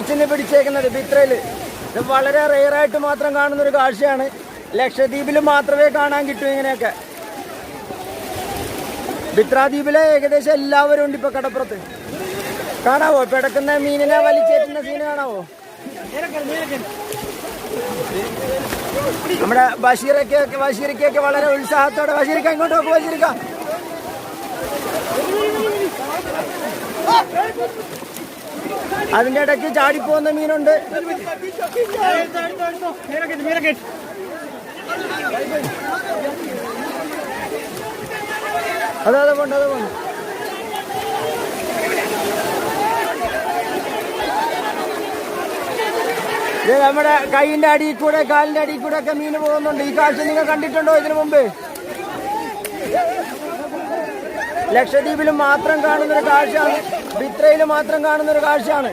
ബീച്ചിൽ പിടിച്ചേക്കുന്നത് ബിത്രയില്. ഇത് വളരെ റെയറായിട്ട് മാത്രം കാണുന്നൊരു കാഴ്ചയാണ്. ലക്ഷദ്വീപിൽ മാത്രമേ കാണാൻ കിട്ടൂ ഇങ്ങനെയൊക്കെ. ബിത്ര ദ്വീപിലെ ഏകദേശം എല്ലാവരും ഉണ്ട് ഇപ്പൊ കടപ്പുറത്ത്. കാണാവോ പിടക്കുന്ന മീനിനെ വലിച്ചേറ്റുന്ന സീന് കാണാവോ? നമ്മുടെ ബഷീറിക്കൊക്കെ വളരെ ഉത്സാഹത്തോടെ. ബഷീറിക്ക ഇങ്ങോട്ട് നോക്ക്. ബഷീറിക്ക അതിന്റെ ഇടയ്ക്ക് ചാടിപ്പോകുന്ന മീനുണ്ട്. അതെ പോണ്ട്. നമ്മുടെ കൈയിന്റെ അടിയിൽ കൂടെ കാലിന്റെ അടിയിൽ കൂടെ ഒക്കെ മീൻ പോകുന്നുണ്ട്. ഈ കാഴ്ച നിങ്ങൾ കണ്ടിട്ടുണ്ടോ ഇതിനു മുമ്പ്? ലക്ഷദ്വീപിലും മാത്രം കാണുന്നൊരു കാഴ്ചയാണ്, ബിത്രയിൽ മാത്രം കാണുന്നൊരു കാഴ്ചയാണ്.